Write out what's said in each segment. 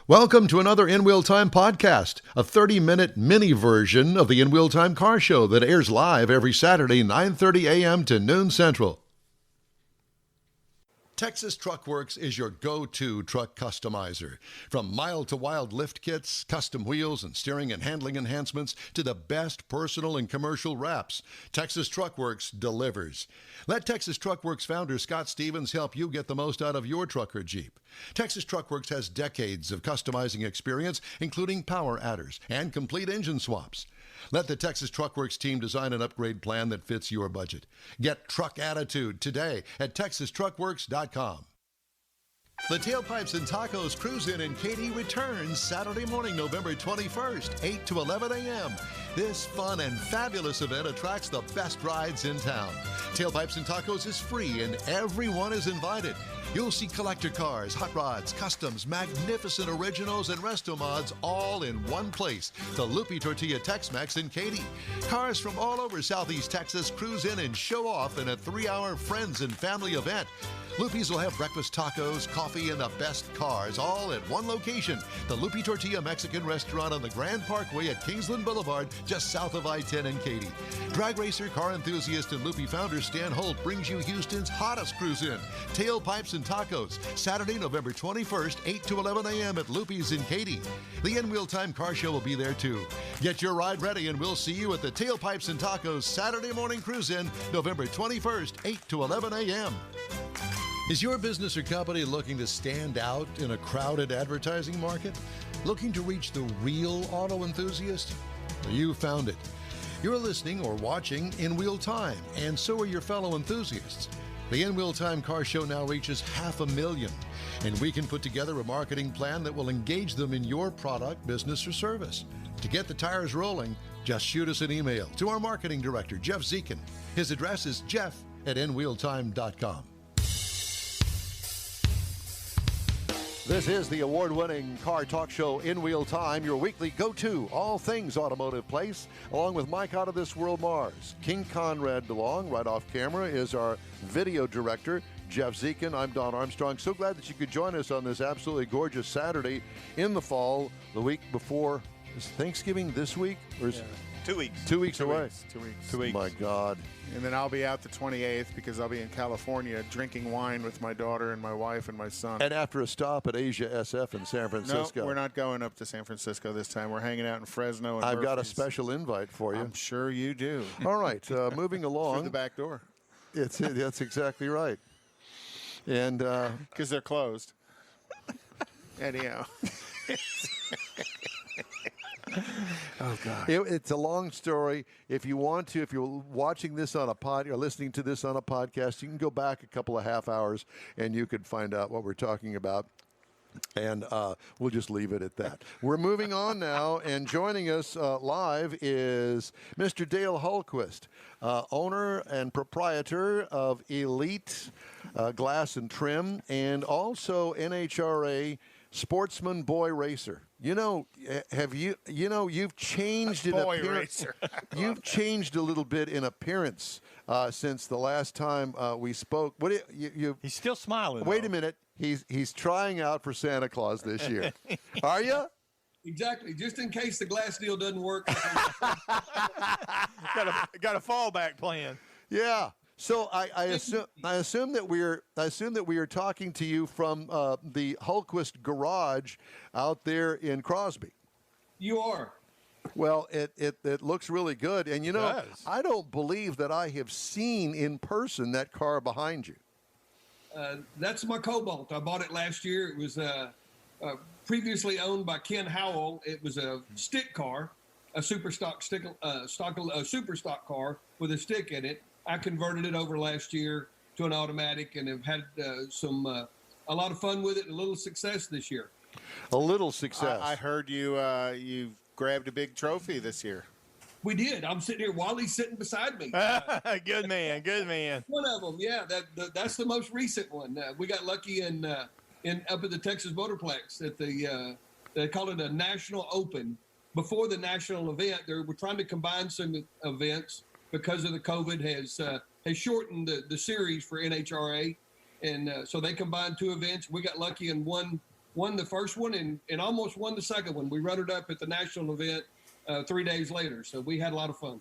Welcome to another In Wheel Time podcast, a 30-minute mini version of the In Wheel Time car show that airs live every Saturday, 9:30 a.m. to noon Central. Texas Truck Works is your go-to truck customizer. From mild-to-wild lift kits, custom wheels, and steering and handling enhancements to the best personal and commercial wraps, Texas Truck Works delivers. Let Texas Truck Works founder Scott Stevens help you get the most out of your truck or Jeep. Texas Truck Works has decades of customizing experience, including power adders and complete engine swaps. Let the Texas Truck Works team design an upgrade plan that fits your budget. Get truck attitude today at TexasTruckWorks.com. The Tailpipes and Tacos Cruise-In in Katy returns Saturday morning, November 21st, 8 to 11 a.m. This fun and fabulous event attracts the best rides in town. Tailpipes and Tacos is free and everyone is invited. You'll see collector cars, hot rods, customs, magnificent originals, and resto mods all in one place. The Loopy Tortilla Tex-Mex in Katy. Cars from all over Southeast Texas cruise in and show off in a 3-hour friends and family event. Loopy's will have breakfast tacos, coffee, and the best cars, all at one location. The Loopy Tortilla Mexican Restaurant on the Grand Parkway at Kingsland Boulevard, just south of I-10 in Katy. Drag racer, car enthusiast, and Loopy founder Stan Holt brings you Houston's hottest cruise-in, Tailpipes and Tacos, Saturday, November 21st, 8 to 11 a.m. at Loopy's in Katy. The In Wheel Time car show will be there too. Get your ride ready and we'll see you at the Tailpipes and Tacos Saturday morning cruise-in, November 21st, 8 to 11 a.m. Is your business or company looking to stand out in a crowded advertising market? Looking to reach the real auto enthusiast? Well, you found it. You're listening or watching In Wheel Time, and so are your fellow enthusiasts. The In Wheel Time car show now reaches 500,000, and we can put together a marketing plan that will engage them in your product, business, or service. To get the tires rolling, just shoot us an email to our marketing director, Jeff Zekin. His address is jeff@nwheeltime.com. This is the award-winning car talk show In Wheel Time, your weekly go-to, all things automotive place, along with Mike Out of This World Mars. King Konrad DeLong, right off camera, is our video director. Jeff Zekin, I'm Don Armstrong. So glad that you could join us on this absolutely gorgeous Saturday in the fall, the week before. Is Thanksgiving this week? Or is 2 weeks. 2 weeks away? 2 weeks. 2 weeks. Oh, my God. And then I'll be out the 28th because I'll be in California drinking wine with my daughter and my wife and my son. And after a stop at Asia SF in San Francisco. No, we're not going up to San Francisco this time. We're hanging out in Fresno and I've got a Murphy's. special invite for you. I'm sure you do. All right, moving along. Through the back door. That's exactly right. And because they're closed. Anyhow. Oh, God. It's a long story. If you want to, if you're watching this on a pod or listening to this on a podcast, you can go back a couple of half hours and you could find out what we're talking about. And we'll just leave it at that. We're moving on now, and joining us live is Mr. Dale Hulquest, owner and proprietor of Elite Glass and Trim, and also NHRA Sportsman Boy Racer. You know, you've changed in appearance. You've changed a little bit in appearance since the last time we spoke. He's still smiling. Wait a minute. He's trying out for Santa Claus this year. Are you? Exactly. Just in case the glass deal doesn't work. got a fallback plan. Yeah. So I assume that we are talking to you from the Hulquest garage out there in Crosby. You are. Well, it looks really good, and I don't believe that I have seen in person that car behind you. That's my Cobalt. I bought it last year. It was previously owned by Ken Howell. It was a stick car, a super stock car with a stick in it. I converted it over last year to an automatic and have had a lot of fun with it and a little success this year. A little success. I heard you grabbed a big trophy this year. We did. I'm sitting here. Wally's sitting beside me. Good man. Good man. One of them. Yeah, that's the most recent one. We got lucky up at the Texas Motorplex at they call it a national open. Before the national event, they were trying to combine some events because of the COVID has shortened the series for NHRA. And so they combined two events. We got lucky and won won the first one and almost won the second one. We runnered up at the national event 3 days later. So we had a lot of fun.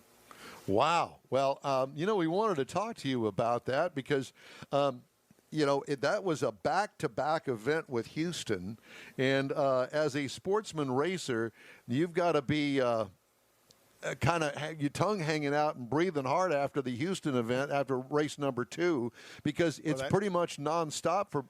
Wow. Well, we wanted to talk to you about that because, that was a back-to-back event with Houston. And as a sportsman racer, you've got to be kind of your tongue hanging out and breathing hard after the Houston event, after race number 2, because it's pretty much nonstop for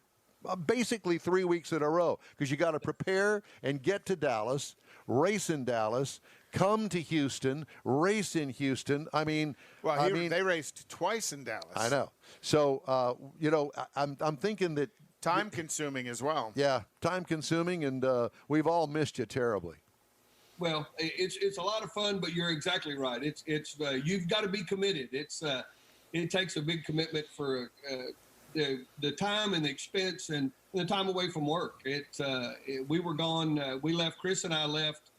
basically 3 weeks in a row, because you got to prepare and get to Dallas, race in Dallas, come to Houston, race in Houston. They raced twice in Dallas. I know. So, I'm thinking that time-consuming as well. Yeah, time-consuming, and we've all missed you terribly. Well, it's a lot of fun, but you're exactly right. It's you've got to be committed. It takes a big commitment for the time and the expense and the time away from work. We were gone. Chris and I left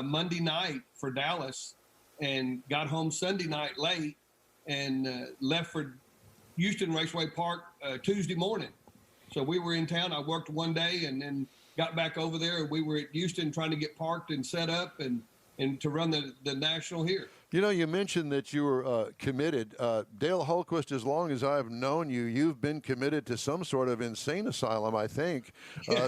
Monday night for Dallas and got home Sunday night late and left for Houston Raceway Park Tuesday morning. So we were in town. I worked one day and then got back over there. We were at Houston trying to get parked and set up and to run the national here. You mentioned that you were committed. Dale Hulquest, as long as I've known you, you've been committed to some sort of insane asylum, I think,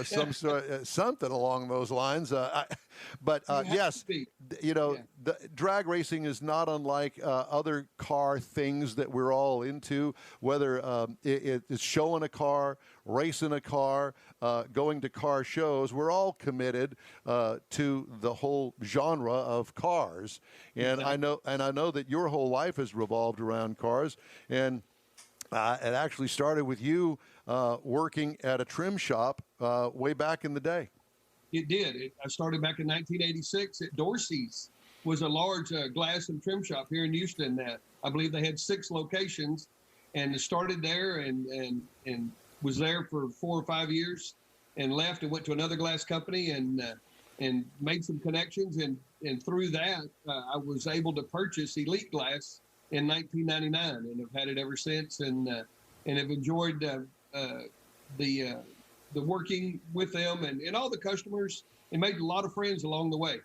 something along those lines. Yes, the drag racing is not unlike other car things that we're all into, whether it's showing a car, racing a car, going to car shows. We're all committed to the whole genre of cars. And I know that your whole life has revolved around cars, and it actually started with you working at a trim shop way back in the day. It did. I started back in 1986 at Dorsey's. Was a large glass and trim shop here in Houston. I believe they had 6 locations, and started there and was there for 4 or 5 years, and left and went to another glass company and made some connections, and through that I was able to purchase Elite Glass in 1999, and have had it ever since, and have enjoyed the working with them and all the customers, and made a lot of friends along the way.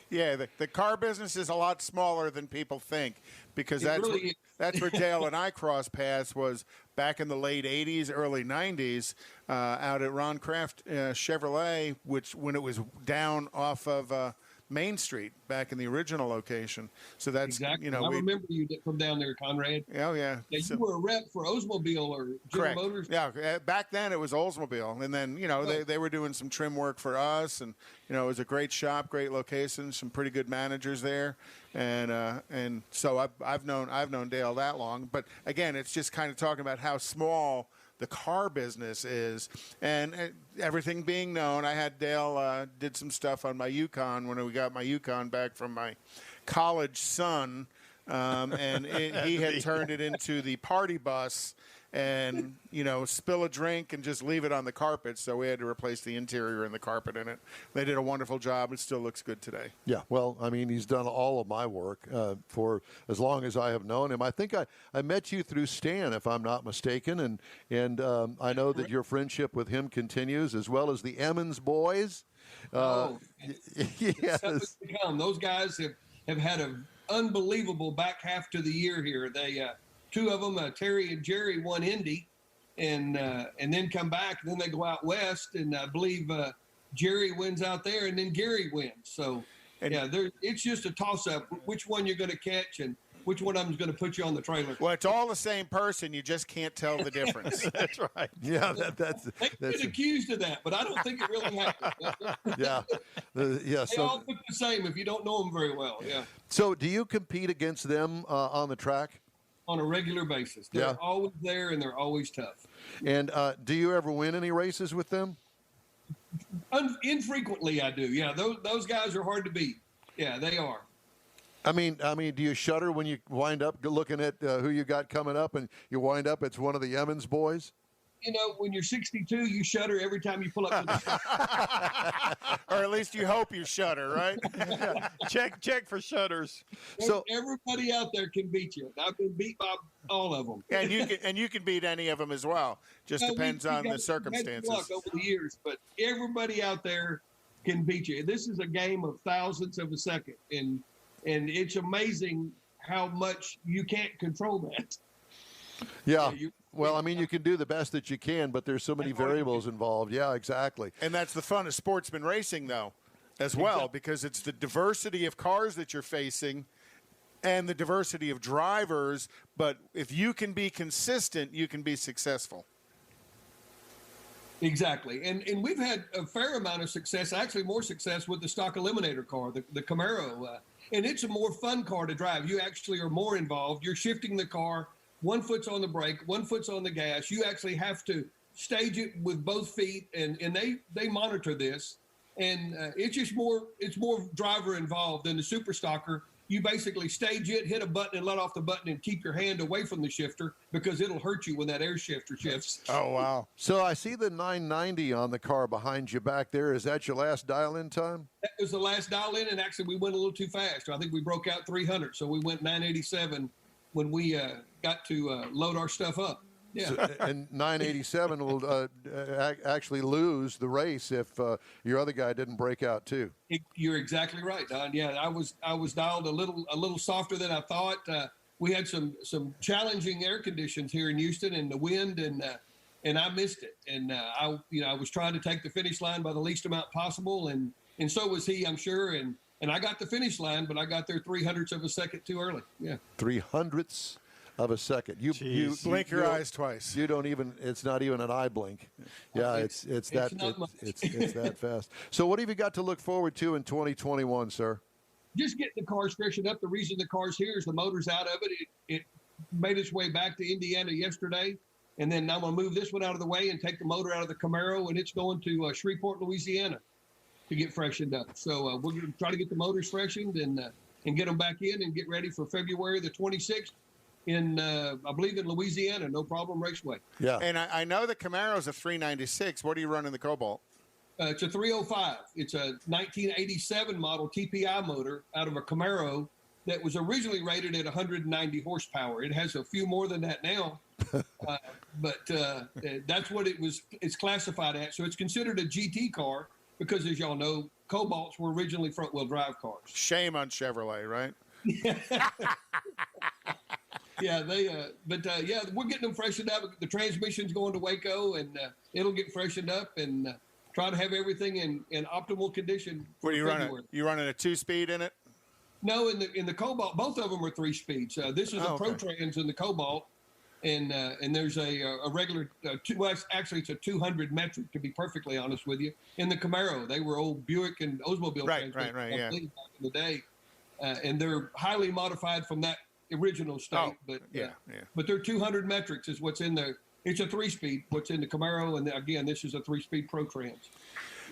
Yeah, the car business is a lot smaller than people think, because that's where Dale and I crossed paths, was back in the late 80s, early 90s, out at Ron Kraft Chevrolet, when it was down off of Main Street back in the original location. So that's exactly. I remember you from down there, Konrad. Oh yeah. You were a rep for Oldsmobile or General Motors. Yeah, back then it was Oldsmobile, and then they were doing some trim work for us, and it was a great shop, great location, some pretty good managers there, and so I've known Dale that long. But again, it's just kind of talking about how small the car business is, and everything being known, I had Dale did some stuff on my Yukon when we got my Yukon back from my college son, and he had turned it into the party bus, and spill a drink and just leave it on the carpet. So we had to replace the interior and the carpet in it. They did a wonderful job. It still looks good today. Yeah, well, he's done all of my work for as long as I have known him. I think I met you through Stan, if I'm not mistaken, and I know that your friendship with him continues, as well as the Emmons boys. Yes. Those guys have had an unbelievable back half to the year here. They 2 of them, Terry and Jerry, won Indy, and then come back, and then they go out west, and I believe Jerry wins out there, and then Gary wins. So, it's just a toss-up, which one you're going to catch and which one of them is going to put you on the trailer. Well, it's all the same person. You just can't tell the difference. That's right. Yeah, that's been accused of that, but I don't think it really happened. Yeah. They all look the same if you don't know them very well, yeah. So do you compete against them on the track? On a regular basis. They're always there, and they're always tough. And do you ever win any races with them? Infrequently, I do. Yeah, those guys are hard to beat. Yeah, they are. Do you shudder when you wind up looking at who you got coming up, and you wind up it's one of the Emmons boys? when you're 62, you shudder every time you pull up to the shop. Or at least you hope you shudder, right? Check for shutters. So Everybody out there can beat you. I've been beat by all of them. And you can beat any of them as well. Just depends on the circumstances. Luck over the years, but everybody out there can beat you. This is a game of thousandths of a second, and it's amazing how much you can't control that. yeah. Well, I mean, you can do the best that you can, but there's so many variables involved. Yeah, exactly. And that's the fun of sportsman racing, though, as well, because it's the diversity of cars that you're facing and the diversity of drivers. But if you can be consistent, you can be successful. Exactly. And we've had a fair amount of success, actually more success with the stock eliminator car, the Camaro. And it's a more fun car to drive. You actually are more involved. You're shifting the car. One foot's on the brake, one foot's on the gas. You actually have to stage it with both feet, and they monitor this. And it's more driver involved than the super stocker. You basically stage it, hit a button and let off the button and keep your hand away from the shifter because it'll hurt you when that air shifter shifts. Oh, wow. So I see the 990 on the car behind you back there. Is that your last dial-in time? That was the last dial-in, and actually we went a little too fast. I think we broke out 300, so we went 987 when we got to load our stuff up. Yeah. So, and 987 will actually lose the race if your other guy didn't break out too. You're exactly right, Don. Yeah, I was dialed a little softer than I thought. We had some challenging air conditions here in Houston and the wind, and I missed it. And I was trying to take the finish line by the least amount possible, and so was he, I'm sure. And I got the finish line, but I got there 300ths of a second too early. Yeah. 300ths of a second. You blink your eyes twice. You don't even. It's not even an eye blink. Yeah, it's that fast. So what have you got to look forward to in 2021, sir? Just getting the cars freshened up. The reason the car's here is the motor's out of it. It made its way back to Indiana yesterday, and then I'm going to move this one out of the way and take the motor out of the Camaro, and it's going to Shreveport, Louisiana, to get freshened up. So we're going to try to get the motors freshened and get them back in and get ready for February the 26th in, I believe, in Louisiana, No Problem Raceway. Yeah. And I know the Camaro's a 396. What are you running the Cobalt? It's a 305. It's a 1987 model TPI motor out of a Camaro that was originally rated at 190 horsepower. It has a few more than that now, but that's what it's classified at. So it's considered a GT car because, as y'all know, Cobalts were originally front-wheel drive cars. Shame on Chevrolet, right? Yeah, we're getting them freshened up. The transmission's going to Waco, and it'll get freshened up and try to have everything in optimal condition. What are you running? You running a 2-speed in it? No, in the Cobalt, both of them are 3-speeds. This is a Pro Trans in the Cobalt, and there's a regular. Actually, it's a 200 metric, to be perfectly honest with you. In the Camaro, they were old Buick and Oldsmobile right, yeah. Back in the day, and they're highly modified from that original state. But they're 200 metrics is what's in there. It's a 3-speed. What's in the Camaro, and again, this is a 3-speed Pro Trans.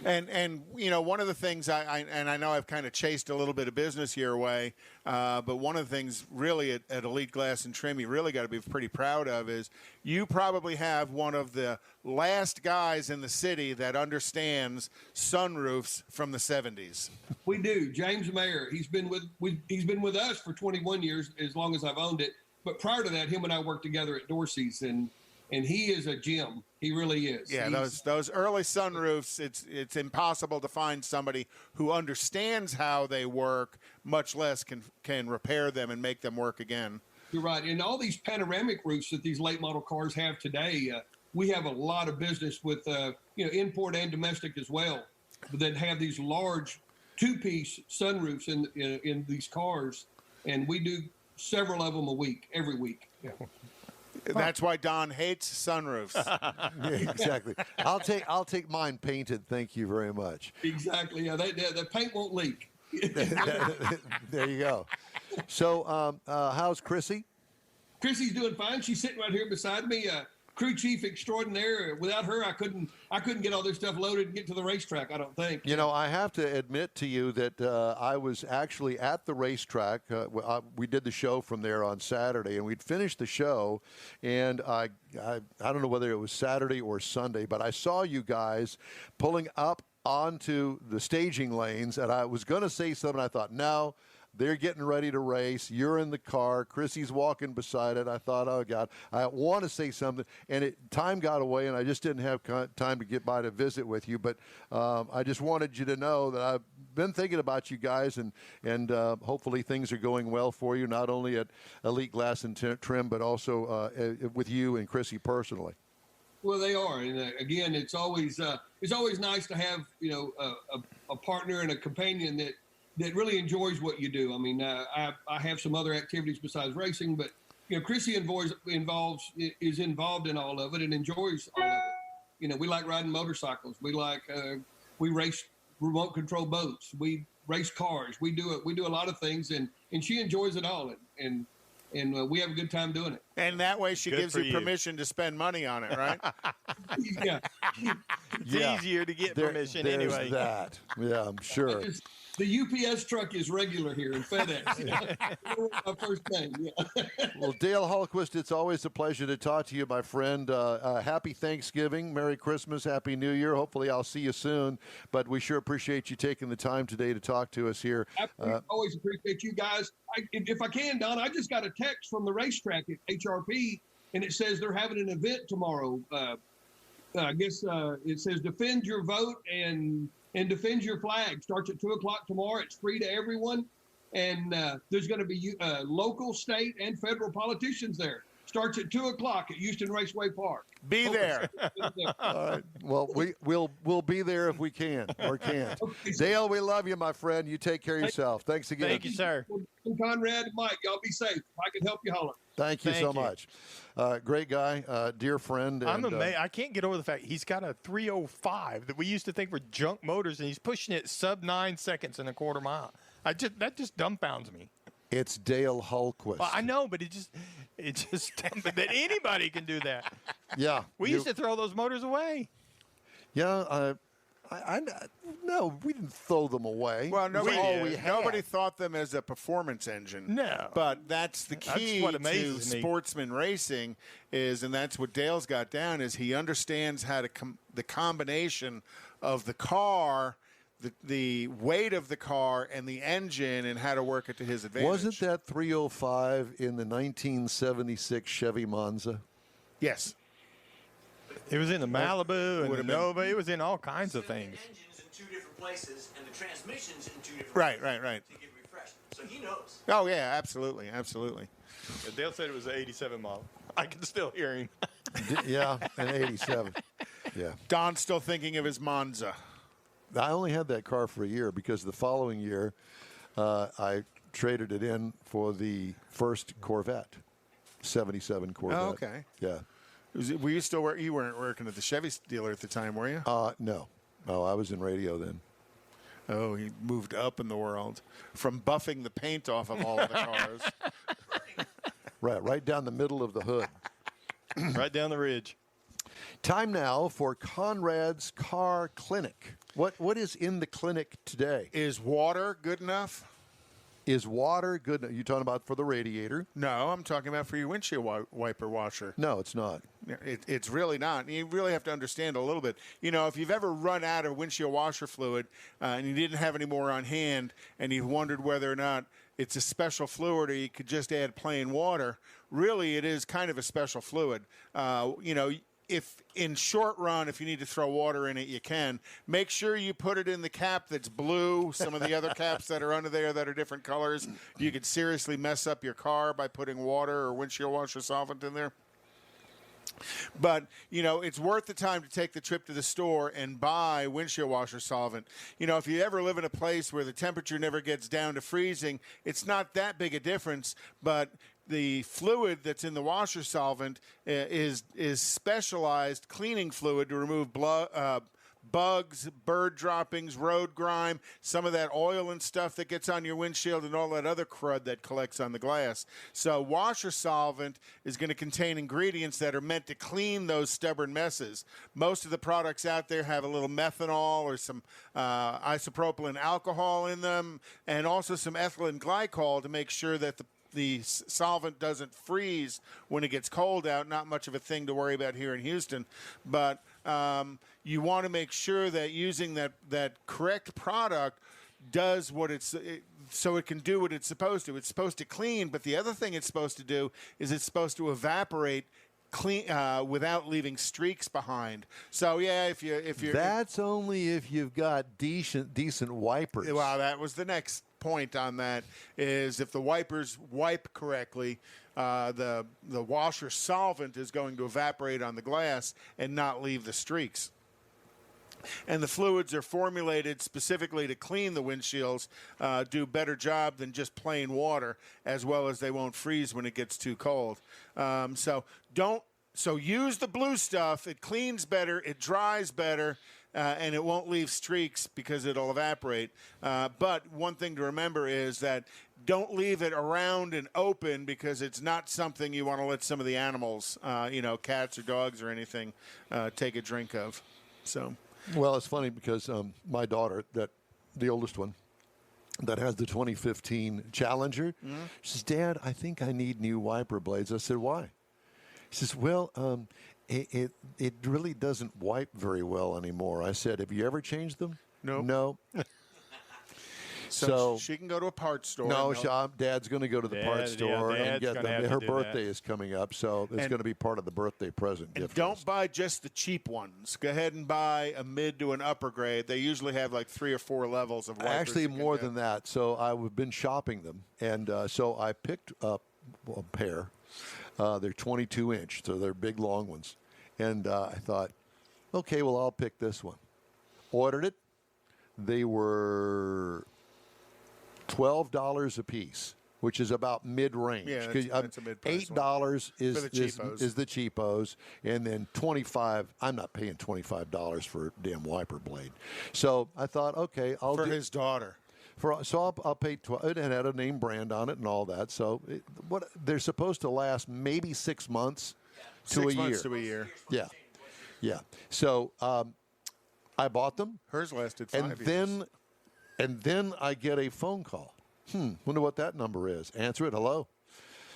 And one of the things I know I've kind of chased a little bit of business your way, but one of the things really at Elite Glass and Trim you really got to be pretty proud of is you probably have one of the last guys in the city that understands sunroofs from the 70s. We do. James Mayer, he's been with us for 21 years, as long as I've owned it. But prior to that, him and I worked together at Dorsey's, and he is a gem. He really is. Yeah, those early sunroofs, it's impossible to find somebody who understands how they work, much less can repair them and make them work again. You're right. And all these panoramic roofs that these late model cars have today, we have a lot of business with import and domestic as well that have these large 2-piece sunroofs in these cars, and we do several of them every week. Yeah. That's why Don hates sunroofs. Yeah, exactly. I'll take mine painted. Thank you very much. Exactly. Yeah, the paint won't leak. There you go. So, how's Chrissy? Chrissy's doing fine. She's sitting right here beside me. crew chief extraordinaire. Without her, I couldn't get all this stuff loaded and get to the racetrack, I don't think. You know, I have to admit to you that I was actually at the racetrack. We did the show from there on Saturday, and we'd finished the show, and I don't know whether it was Saturday or Sunday, but I saw you guys pulling up onto the staging lanes, and I was going to say something. I thought, no, they're getting ready to race. You're in the car. Chrissy's walking beside it. I thought, oh, God, I want to say something. And time got away, and I just didn't have time to get by to visit with you. But I just wanted you to know that I've been thinking about you guys, and hopefully things are going well for you, not only at Elite Glass and Trim, but also with you and Chrissy personally. Well, they are, and again, it's always nice to have a partner and a companion that really enjoys what you do. I mean, I have some other activities besides racing, but Chrissy is involved in all of it and enjoys all of it. We like riding motorcycles. We race remote control boats. We race cars. We do a lot of things, and she enjoys it all, and we have a good time doing it. And that way she gives you permission to spend money on it, right? Yeah. It's easier to get permission anyway. There's that. Yeah, I'm sure. The UPS truck is regular here in FedEx. My first name. Yeah. Well, Dale Hulquest, it's always a pleasure to talk to you, my friend. Happy Thanksgiving, Merry Christmas, Happy New Year. Hopefully I'll see you soon. But we sure appreciate you taking the time today to talk to us here. I always appreciate you guys. If I can, Don, I just got a text from the racetrack at HRP, and it says they're having an event tomorrow. I guess it says defend your vote and defend your flag. Starts at 2:00 tomorrow. It's free to everyone. And there's going to be local, state, and federal politicians there. Starts at 2:00 at Houston Raceway Park. Be there. All right. Well, we'll be there if we can or can't. Okay, Dale, we love you, my friend. You take care of yourself. Thanks again. Thank you, sir. And Konrad and Mike, y'all be safe. If I can help you, holler. Thank you so much. Great guy, dear friend. I'm amazed. I can't get over the fact he's got a 3:05 that we used to think were junk motors, and he's pushing it sub 9 seconds in a quarter mile. That just dumbfounds me. It's Dale Hulquest. Well, I know, but it just that anybody can do that. Yeah. We used to throw those motors away. Yeah, no, we didn't throw them away. Well, nobody thought them as a performance engine. No. But that's the key to Sportsman racing and that's what Dale's got down, is he understands how to the combination of the car, the weight of the car, and the engine, and how to work it to his advantage. Wasn't that 305 in the 1976 Chevy Monza? Yes. It was in the Malibu and the Nova. It was in all kinds of things. The engine's in 2 different places and the transmission's in 2 different places. Right. To get refreshed. So he knows. Oh, yeah, absolutely. Dale said it was an 87 model. I can still hear him. Yeah, an 87. Yeah. Don's still thinking of his Monza. I only had that car for a year because the following year I traded it in for the first Corvette, 77 Corvette. Oh, okay. Yeah. Were you still you weren't working at the Chevy dealer at the time, were you? No. Oh, I was in radio then. Oh, he moved up in the world from buffing the paint off of all of the cars. Right down the middle of the hood. Right down the ridge. Time now for Konrad's Car Clinic. What is in the clinic today? Is water good enough? Is water good enough? You talking about for the radiator? No, I'm talking about for your windshield wiper washer. No, it's not. It's really not. You really have to understand a little bit. If you've ever run out of windshield washer fluid and you didn't have any more on hand and you've wondered whether or not it's a special fluid or you could just add plain water, really it is kind of a special fluid. If in short run, if you need to throw water in it, you can. Make sure you put it in the cap that's blue. Some of the other caps that are under there that are different colors, you could seriously mess up your car by putting water or windshield washer solvent in there. But, it's worth the time to take the trip to the store and buy windshield washer solvent. If you ever live in a place where the temperature never gets down to freezing, it's not that big a difference, but the fluid that's in the washer solvent is specialized cleaning fluid to remove bugs, bird droppings, road grime, some of that oil and stuff that gets on your windshield, and all that other crud that collects on the glass. So washer solvent is going to contain ingredients that are meant to clean those stubborn messes. Most of the products out there have a little methanol or some isopropylene alcohol in them, and also some ethylene glycol to make sure that the solvent doesn't freeze when it gets cold out. Not much of a thing to worry about here in Houston, but you want to make sure that using that correct product does what so it can do what it's supposed to. It's supposed to clean, but the other thing it's supposed to do is it's supposed to evaporate clean without leaving streaks behind. So yeah, if you're that's only if you've got decent wipers. Well, that was the next point on that, is if the wipers wipe correctly, the washer solvent is going to evaporate on the glass and not leave the streaks. And the fluids are formulated specifically to clean the windshields, do a better job than just plain water, as well as they won't freeze when it gets too cold. So use the blue stuff. It cleans better, it dries better, and it won't leave streaks because it'll evaporate. But one thing to remember is that don't leave it around and open, because it's not something you want to let some of the animals, cats or dogs or anything, take a drink of. So. Well, it's funny because my daughter, the oldest one, that has the 2015 Challenger, she says, "Dad, I think I need new wiper blades." I said, "Why?" He says, "Well, it really doesn't wipe very well anymore." I said, "Have you ever changed them?" Nope. No. So she can go to a parts store. No, Dad's going to go to the parts store and get them. Her birthday is coming up, so it's going to be part of the birthday present gift. Don't buy just the cheap ones. Go ahead and buy a mid to an upper grade. They usually have like 3 or 4 levels of wipers. Actually, more than that. So I've been shopping them, and so I picked up a pair. They're 22-inch, so they're big, long ones. And I thought, okay, well, I'll pick this one. Ordered it. They were $12 a piece, which is about mid-range. Yeah, that's a mid-price $8 one. is the cheapos, and then $25. I'm not paying $25 for a damn wiper blade. So I thought, okay, for his daughter. So I'll pay $12. It had a name brand on it and all that. So they're supposed to last maybe 6 months to a year. 6 months to a year. Yeah. So I bought them. Hers lasted 5 years. And then I get a phone call. Wonder what that number is. Answer it. Hello.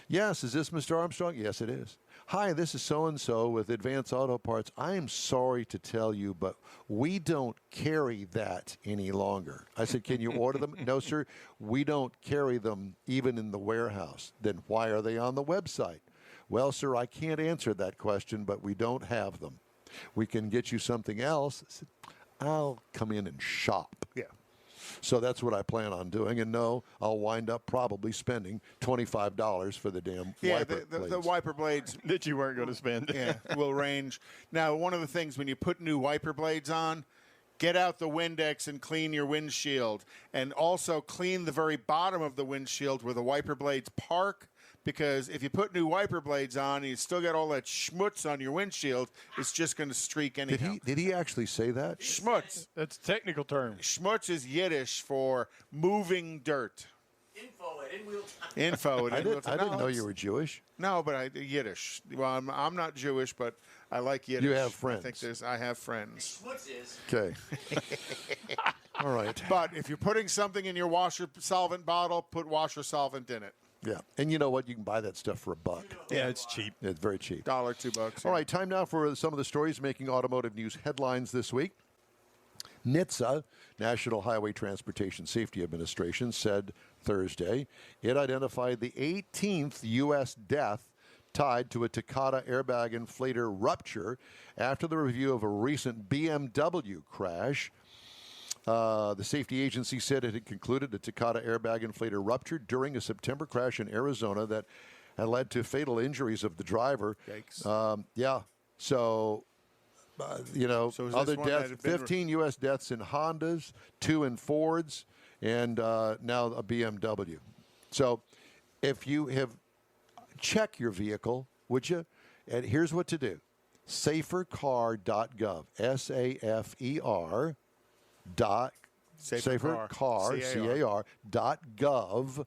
Yes, is this Mr. Armstrong? Yes, it is. Hi, this is so-and-so with Advance Auto Parts. I am sorry to tell you, but we don't carry that any longer. I said, can you order them? No, sir, we don't carry them even in the warehouse. Then why are they on the website? Well, sir, I can't answer that question, but we don't have them. We can get you something else. I said, I'll come in and shop. Yeah. So that's what I plan on doing. And no, I'll wind up probably spending $25 for the damn wiper blades. The wiper blades that you weren't going to spend. Will range. Now, one of the things when you put new wiper blades on, get out the Windex and clean your windshield. And also clean the very bottom of the windshield where the wiper blades park. Because if you put new wiper blades on and you still got all that schmutz on your windshield, it's just going to streak anyhow. Did he actually say that? Schmutz. That's a technical term. Schmutz is Yiddish for moving dirt. Info at I didn't know you were Jewish. No, but Yiddish. Well, I'm not Jewish, but I like Yiddish. You have friends. I have friends. Schmutz is. Okay. All right. But if you're putting something in your washer solvent bottle, put washer solvent in it. Yeah. And you know what? You can buy that stuff for $1. Yeah, it's cheap. It's very cheap. $1, $2. All right, time now for some of the stories making automotive news headlines this week. NHTSA, National Highway Transportation Safety Administration, said Thursday it identified the 18th U.S. death tied to a Takata airbag inflator rupture after the review of a recent BMW crash. The safety agency said it had concluded a Takata airbag inflator ruptured during a September crash in Arizona that had led to fatal injuries of the driver. Yikes. Yeah. So, other deaths, 15 U.S. deaths in Hondas, 2 in Fords, and now a BMW. So if you have, check your vehicle, would you? And here's what to do. safercar.gov, S-A-F-E-R dot safercar, C-A-R.gov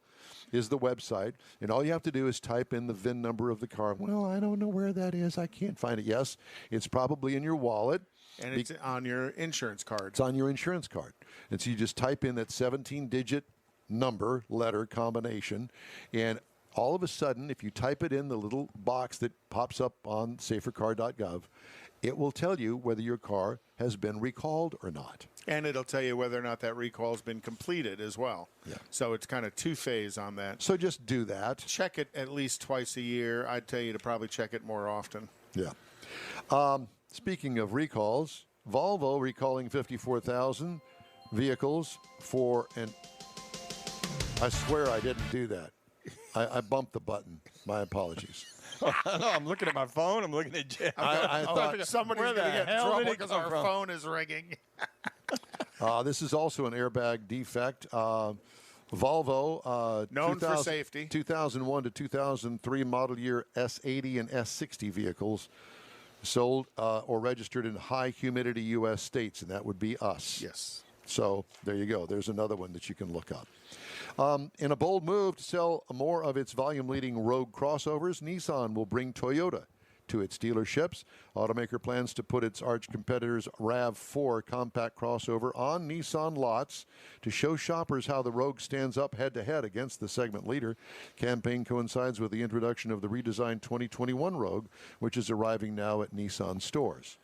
is the website. And all you have to do is type in the VIN number of the car. Well, I don't know where that is. I can't find it. Yes, it's probably in your wallet. And it's on your insurance card. It's on your insurance card. And so you just type in that 17-digit number, letter combination, and all of a sudden, if you type it in the little box that pops up on safercar.gov, it will tell you whether your car has been recalled or not. And it'll tell you whether or not that recall has been completed as well. Yeah. So it's kind of two-phase on that. So just do that. Check it at least twice a year. I'd tell you to probably check it more often. Yeah. Speaking of recalls, Volvo recalling 54,000 vehicles for an... I swear I didn't do that. I bumped the button. My apologies. No, I'm looking at my phone. I'm looking at Jeff. I thought somebody's going to get in trouble because our phone is ringing. This is also an airbag defect. Volvo, known for safety. 2001 to 2003 model year S80 and S60 vehicles sold or registered in high humidity U.S. states, and that would be us. Yes. So there you go. There's another one that you can look up. In a bold move to sell more of its volume-leading Rogue crossovers, Nissan will bring Toyota to its dealerships. Automaker plans to put its arch competitor's RAV4 compact crossover on Nissan lots to show shoppers how the Rogue stands up head-to-head against the segment leader. Campaign coincides with the introduction of the redesigned 2021 Rogue, which is arriving now at Nissan stores.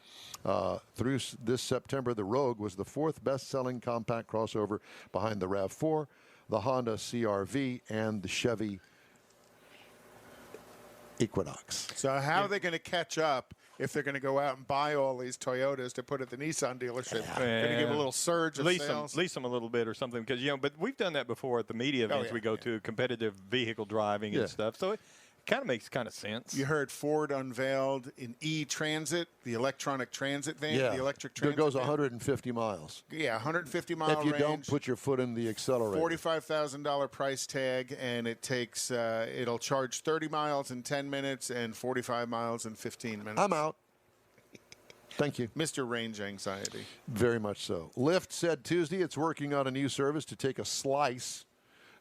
Through this September, the Rogue was the fourth best-selling compact crossover behind the RAV4, the Honda CR-V, and the Chevy Equinox. So how are they going to catch up if they're going to go out and buy all these Toyotas to put at the Nissan dealership? Going to give a little surge of sales? Lease them a little bit or something. Because, but we've done that before at the media events we go to, competitive vehicle driving and stuff. So it kind of makes kind of sense. You heard Ford unveiled an e-Transit, the electronic transit van, the electric transit It goes van. 150 miles. Yeah, 150-mile range. If you don't put your foot in the accelerator. $45,000 price tag, and it takes it'll charge 30 miles in 10 minutes and 45 miles in 15 minutes. I'm out. Thank you. Mr. Range Anxiety. Very much so. Lyft said Tuesday it's working on a new service to take a slice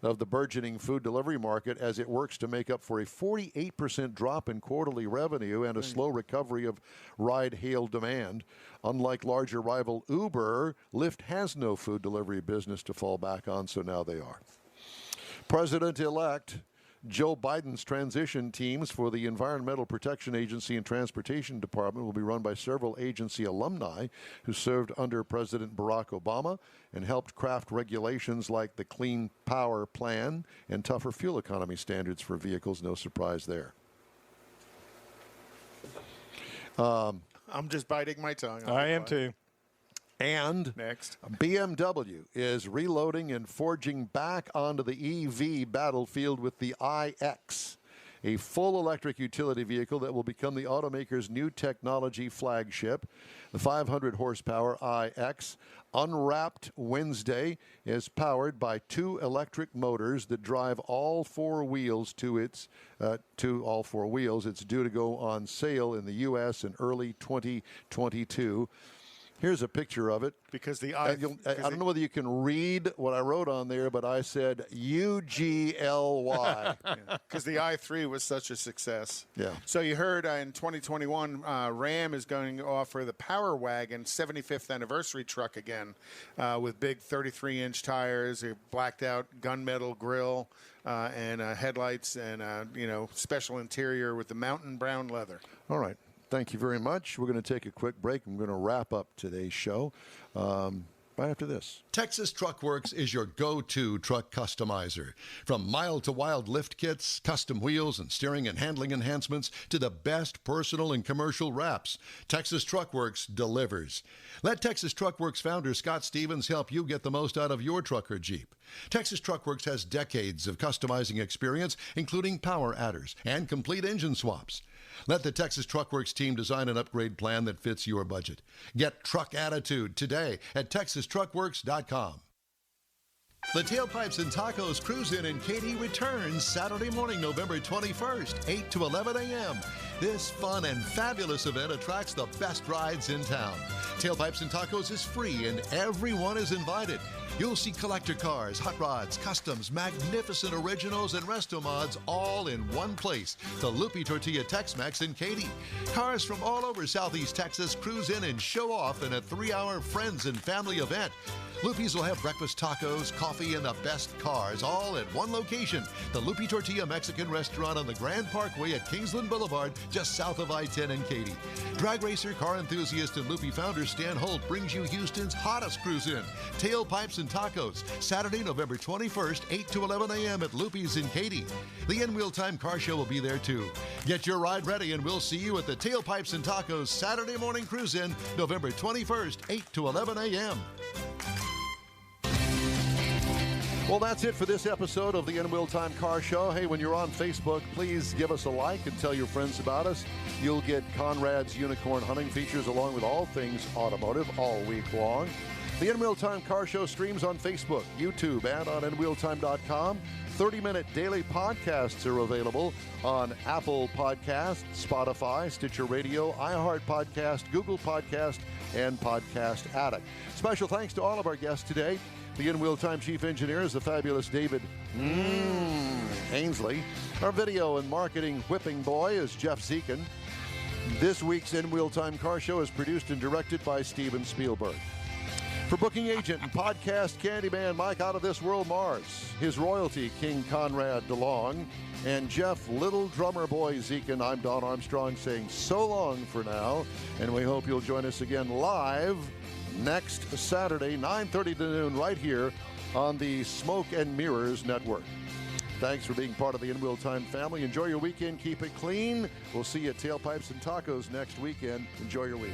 of the burgeoning food delivery market as it works to make up for a 48% drop in quarterly revenue and a slow recovery of ride-hail demand. Unlike larger rival Uber, Lyft has no food delivery business to fall back on, so now they are. President-elect Joe Biden's transition teams for the Environmental Protection Agency and Transportation Department will be run by several agency alumni who served under President Barack Obama and helped craft regulations like the Clean Power Plan and tougher fuel economy standards for vehicles. No surprise there. I'm just biting my tongue. I am too. And next, BMW is reloading and forging back onto the EV battlefield with the iX, a full electric utility vehicle that will become the automaker's new technology flagship. The 500 horsepower iX, unwrapped Wednesday, is powered by two electric motors that drive all four wheels It's due to go on sale in the U.S. in early 2022. Here's a picture of it. Because the I don't know whether you can read what I wrote on there, but I said UGLY. Because the i3 was such a success. Yeah. So you heard in 2021, Ram is going to offer the Power Wagon 75th anniversary truck again with big 33-inch tires, a blacked-out gunmetal grille, and headlights, and special interior with the mountain brown leather. All right. Thank you very much. We're going to take a quick break. I'm going to wrap up today's show right after this. Texas Truck Works is your go-to truck customizer. From mild-to-wild lift kits, custom wheels, and steering and handling enhancements to the best personal and commercial wraps, Texas Truck Works delivers. Let Texas Truck Works founder Scott Stevens help you get the most out of your truck or Jeep. Texas Truck Works has decades of customizing experience, including power adders and complete engine swaps. Let the Texas Truck Works team design an upgrade plan that fits your budget. Get truck attitude today at TexasTruckWorks.com. The Tailpipes and Tacos Cruise-In in Katy returns Saturday morning, November 21st, 8 to 11 a.m. This fun and fabulous event attracts the best rides in town. Tailpipes and Tacos is free and everyone is invited. You'll see collector cars, hot rods, customs, magnificent originals, and resto mods all in one place. The Loopy Tortilla Tex-Mex in Katy. Cars from all over Southeast Texas cruise in and show off in a 3-hour friends and family event. Loopy's will have breakfast tacos, coffee, and the best cars, all at one location. The Loopy Tortilla Mexican Restaurant on the Grand Parkway at Kingsland Boulevard, just south of I-10 in Katy. Drag racer, car enthusiast, and Loopy founder Stan Holt brings you Houston's hottest cruise-in, Tailpipes and Tacos, Saturday, November 21st, 8 to 11 a.m. at Loopy's in Katy. The Wheel Time Car Show will be there too. Get your ride ready, and we'll see you at the Tailpipes and Tacos Saturday morning cruise-in, November 21st, 8 to 11 a.m. Well, that's it for this episode of the Wheel Time Car Show. Hey, when you're on Facebook, please give us a like and tell your friends about us. You'll get Konrad's unicorn hunting features along with all things automotive all week long. The Wheel Time Car Show streams on Facebook, YouTube, and on nwheeltime.com. 30-minute daily podcasts are available on Apple Podcasts, Spotify, Stitcher Radio, iHeart Podcast, Google Podcast, and Podcast Addict. Special thanks to all of our guests today. The Wheel Time Chief Engineer is the fabulous David Ainsley. Our video and marketing whipping boy is Jeff Zekin. This week's Wheel Time Car Show is produced and directed by Steven Spielberg. For booking agent and podcast Candyman Mike Out of This World Mars, his royalty King Konrad DeLong, and Jeff Little Drummer Boy Zekin, I'm Don Armstrong saying so long for now, and we hope you'll join us again live next Saturday, 9:30 to noon, right here on the Smoke and Mirrors Network. Thanks for being part of the Wheel Time family. Enjoy your weekend. Keep it clean. We'll see you at Tailpipes and Tacos next weekend. Enjoy your week.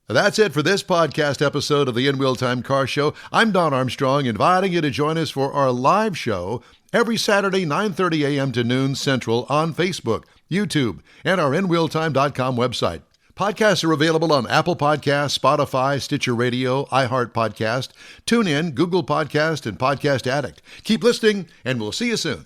That's it for this podcast episode of the Wheel Time Car Show. I'm Don Armstrong, inviting you to join us for our live show every Saturday, 9:30 a.m. to noon Central on Facebook, YouTube, and our nwheeltime.com website. Podcasts are available on Apple Podcasts, Spotify, Stitcher Radio, iHeart Podcast, TuneIn, Google Podcast, and Podcast Addict. Keep listening, and we'll see you soon.